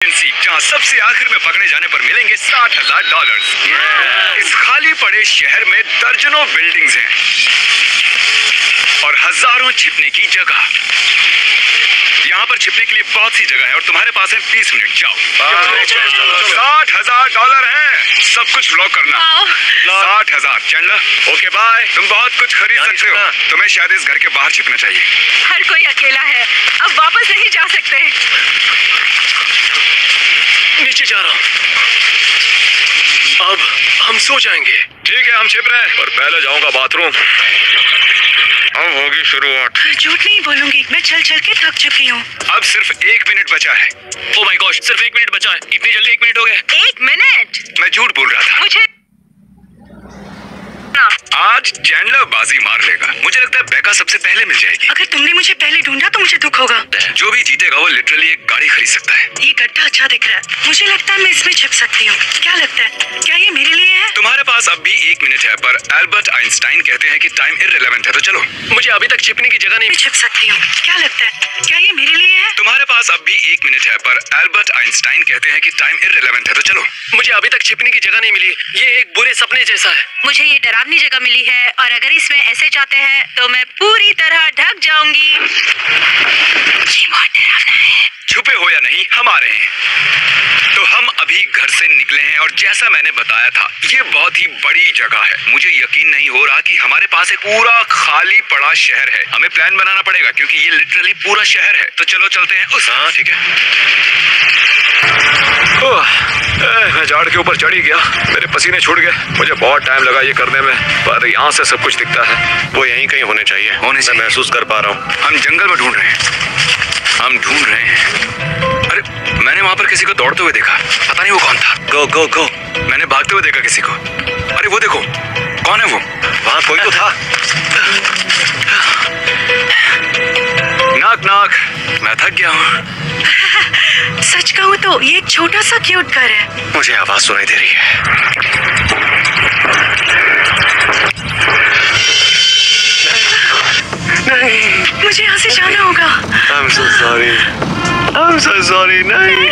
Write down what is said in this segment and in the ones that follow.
जहाँ सबसे आखिर में पकड़े जाने पर मिलेंगे $60,000। इस खाली पड़े शहर में दर्जनों बिल्डिंग्स हैं और हजारों छिपने की जगह। यहाँ पर छिपने के लिए बहुत सी जगह है और तुम्हारे पास है 20 मिनट। जाओ। $60,000 हैं। सब कुछ ब्लॉक करना। 60,000। Chandler, okay bye. तुम बहुत कुछ खरीद सकते हो। तुम्हें शायद इस घर के बाहर छिपना चाहिए। हर कोई अकेला है, अब वापस नहीं जा सकते। नीचे जा रहा हूँ। अब हम सो जाएंगे। ठीक है, हम छिप रहे हैं और पहले जाऊंगा बाथरूम। अब होगी शुरुआत। झूठ नहीं बोलूंगी, मैं चल चल के थक चुकी हूँ। अब सिर्फ 1 मिनट बचा है। ओह माय गॉश, सिर्फ 1 मिनट बचा है। इतनी जल्दी 1 मिनट हो गए? 1 मिनट? मैं झूठ बोल रहा था। मुझे आज चैंडलर बाजी मार लेगा। मुझे लगता है बेका सबसे पहले मिल जाएगी। अगर तुमने मुझे पहले ढूंढा तो मुझे दुख होगा। जो भी जीतेगा वो लिटरली एक गाड़ी खरीद सकता है। ये गड्ढा अच्छा दिख रहा है, मुझे लगता है मैं इसमें छिप सकती हूँ। क्या लगता है, क्या ये मेरे लिए है? तुम्हारे पास अब भी 1 मिनट है, पर एल्बर्ट आइंस्टाइन कहते हैं कि टाइम इररिलेवेंट है, तो चलो। मुझे अभी तक छिपने की जगह नहीं। मैं छिप सकती हूँ। क्या लगता है, क्या ये मेरे लिए है? तुम्हारे पास अब भी 1 मिनट है, पर एल्बर्ट आइंस्टाइन कहते हैं कि टाइम इररिलेवेंट है, तो चलो। मुझे अभी तक छिपने की जगह नहीं मिली। ये एक बुरे सपने जैसा है। मुझे ये डरावनी जगह मिली है और अगर इसमें ऐसे जाते हैं तो मैं पूरी तरह ढक जाऊंगी। ये बहुत डरावना है। छुपे हो या नहीं, हम आ रहे हैं। तो हम अभी घर से निकले हैं और जैसा मैंने बताया था, ये बहुत ही बड़ी जगह है। मुझे यकीन नहीं हो रहा कि हमारे पास एक पूरा खाली पड़ा शहर है। हमें प्लान बनाना पड़ेगा क्योंकि ये लिटरली पूरा शहर है। तो चलो चलते हैं उस। हाँ ठीक है। मैं झाड़ के ऊपर चढ़ ही गया। मेरे पसीने छूट गए। मुझे बहुत टाइम लगा ये करने में, पर यहाँ से सब कुछ दिखता है। वो यहीं कहीं होने चाहिए। मैं महसूस कर पा रहा हूँ। हम जंगल में ढूंढ रहे हैं। अरे मैंने वहाँ पर किसी को दौड़ते हुए देखा। पता नहीं वो कौन था। गो गो गो। मैंने भागते हुए देखा किसी को। अरे वो देखो, कौन है वो? वहाँ कोई तो था। नाक नाक। मैं थक गया हूँ। सच कहूँ तो ये एक छोटा सा क्यूट घर है। मुझे आवाज सुनाई दे रही है। नहीं, मुझे यहाँ से जाना होगा। I'm so sorry। नहीं।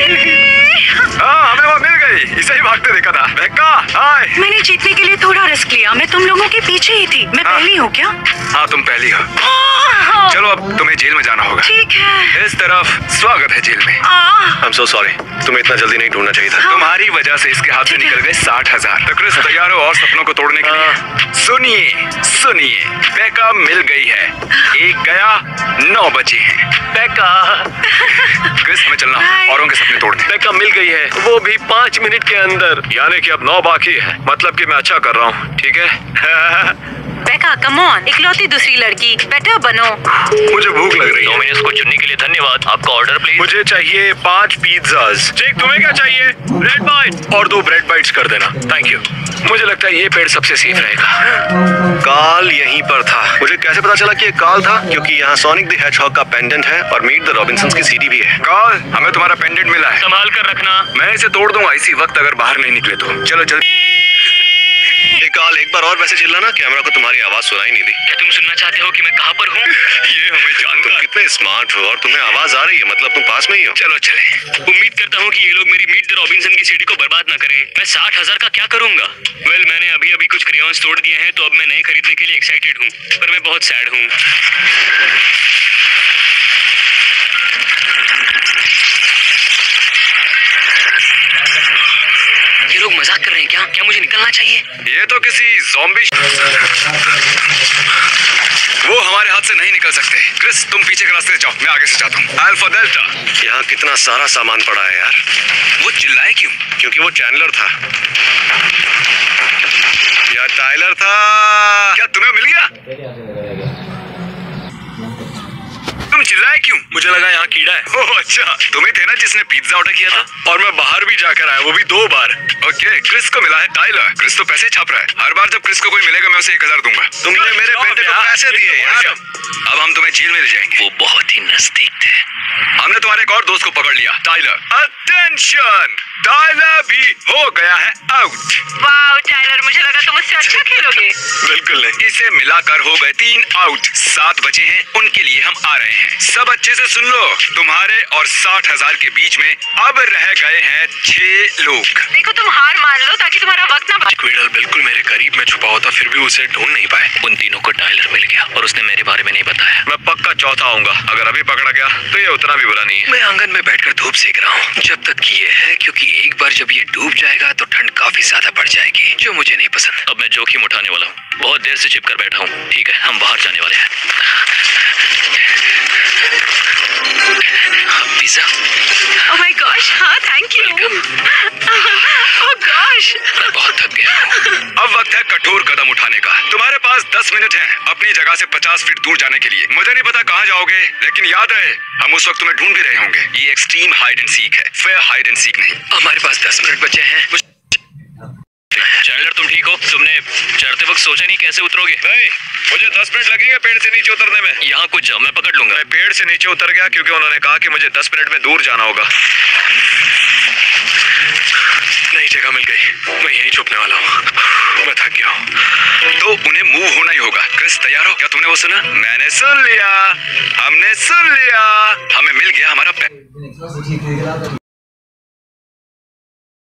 हाँ, हमें वो मिल गई। इसे ही भागते देखा था। बेका, हाय। मैंने जीतने के लिए थोड़ा रिस्क लिया। मैं तुम लोगों के पीछे ही थी। मैं पहली हूँ क्या? हाँ, तुम पहली हो। चलो अब तुम्हें जेल में जाना होगा। ठीक है। इस तरफ स्वागत है जेल में। I'm so sorry। तुम्हें इतना जल्दी नहीं ढूंढना चाहिए था। तुम्हारी वजह से इसके हाथ से निकल गए 60,000। तो क्रिस तैयार हो और सपनों को तोड़ने के लिए? सुनिए, बेका मिल गई है। 1 गया, 9 बचे हैं। बेका। क्रिस, हमें चलना है औरों के सपने तोड़ने। बेका मिल गई है, वो भी 5 मिनट के अंदर। यानी कि अब 9 बाकी है। मतलब कि मैं अच्छा कर रहा हूँ, ठीक है? बेका, कम ऑन, इकलौती दूसरी लड़की, बेटर बनो। मुझे भूख लग रही है। डोमिनोज को चुनने के लिए धन्यवाद। आपका ऑर्डर प्लीज। मुझे चाहिए 5 पिज्जाज। जैक, तुम्हें क्या चाहिए? ब्रेड बाइट और 2 ब्रेड बाइट्स कर देना। Thank you. मुझे लगता है ये पेड़ सबसे सेफ रहेगा। काल यहीं पर था। मुझे कैसे पता चला कि ये काल था? क्योंकि यहाँ सोनिक द हेजहॉग का पेंडेंट है और मीट द रॉबिन्सन्स की सीडी भी है। काल, हमें तुम्हारा पेंडेंट मिला है। संभाल कर रखना। मैं इसे तोड़ दूंगा इसी वक्त अगर बाहर नहीं निकले तो। चलो जल्दी। काल, एक बार और वैसे चिल्लाना। कैमरा को तुम्हारी आवाज सुनाई नहीं दी। क्या तुम सुनना चाहते हो कि मैं कहाँ पर हूँ? ये हमें जानता। तुम कितने स्मार्ट हो और तुम्हें आवाज आ रही है, मतलब तुम पास में ही हो। चलो चले। उम्मीद करता हूँ कि ये लोग मेरी मीट द रॉबिन्सन की सीडी को बर्बाद ना करें। मैं 60,000 का क्या करूंगा? वेल, मैंने अभी कुछ क्रेयॉन्स तोड़ दिए हैं, तो अब मैं नए खरीदने के लिए एक्साइटेड हूँ, पर मैं बहुत सैड हूँ। ये लोग मजाक कर रहे हैं क्या? क्या मुझे निकलना चाहिए? ये तो किसी ज़ॉम्बी। वो हमारे हाथ से नहीं निकल सकते। क्रिस, तुम पीछे के रास्ते से जाओ, मैं आगे से जाता हूँ। Alpha delta. यहाँ कितना सारा सामान पड़ा है यार। वो चिल्लाए क्यों? क्योंकि वो चैंडलर था या टाइलर था। क्या तुम्हें मिल गया? तुम चिल्लाए क्यों? मुझे लगा यहाँ कीड़ा है। ओह अच्छा, तुम्ही थे ना जिसने पिज्जा ऑर्डर किया था? और मैं बाहर भी जाकर आया, वो भी 2 बार। ओके, क्रिस को मिला है टाइलर। क्रिस तो पैसे छाप रहा है। हर बार जब क्रिस को कोई मिलेगा मैं उसे 1,000 दूंगा। तुमने मेरे बेटे को पैसे दिए यार। अब हम तुम्हें जेल में ले जाएंगे। वो बहुत ही नजदीक थे। हमने तुम्हारे एक और दोस्त को पकड़ लिया, टाइलर। अटेंशन, टाइलर भी हो गया है आउट। वाह टाइलर, मुझे लगा तुम मुझसे अच्छा खेलोगे। बिल्कुल नहीं। इसे मिलाकर हो गए 3 आउट। 7 बचे हैं, उनके लिए हम आ रहे हैं। सब अच्छे से सुन लो, तुम्हारे और 60,000 के बीच में अब रह गए हैं 6 लोग। देखो तुम हार मान लो ताकि तुम्हारा वक्त ना स्क्विडल बिल्कुल मेरे करीब में छुपा होता, फिर भी उसे ढूंढ नहीं पाए। उन तीनों को टाइलर मिल गया और उसने मेरे बारे में नहीं बताया। मैं पक्का चौथा आऊंगा, अगर अभी पकड़ा गया तो ये उतना भी बुरा नहीं है। मैं आंगन में बैठकर धूप सेक रहा हूँ, जब तक कि ये है, क्योंकि एक बार जब ये डूब जाएगा तो ठंड काफी ज्यादा बढ़ जाएगी, जो मुझे नहीं पसंद। अब मैं जोखिम उठाने वाला हूँ, बहुत देर से छिपकर बैठा हूँ। ठीक है, हम बाहर जाने वाले हैं। पिज़्ज़ा। ओह माय गॉश, हाँ थैंक यू। ओह गॉश, मैं बहुत थक गया हूँ। अब वक्त है कठोर कदम उठाने का। तुम्हारे पास 10 मिनट हैं अपनी जगह से 50 फीट दूर जाने के लिए। मुझे नहीं पता कहाँ जाओगे, लेकिन याद रहे हम उस वक्त तुम्हें ढूंढ भी रहे होंगे। ये एक्सट्रीम हाइड एंड सीक है, फेयर हाइड एंड सीक नहीं। हमारे पास 10 मिनट बचे हैं। चैंडलर तुम ठीक हो? तुमने चढ़ते वक्त सोचा नहीं कैसे उतरोगे? नहीं, मुझे 10 मिनट लगेंगे पेड़ से नीचे उतरने में। यहाँ कुछ जाओ, मैं पकड़ लूंगा। मैं पेड़ से नीचे उतर गया क्योंकि उन्होंने कहा कि मुझे 10 मिनट में दूर जाना होगा। नई जगह मिल गई, मैं यहीं छुपने वाला हूँ। मैं थक गया हूँ। तो उन्हें मूव होना ही होगा। क्रिस तैयार हो? क्या तुमने वो सुना? मैंने सुन लिया, हमने सुन लिया, हमें मिल गया हमारा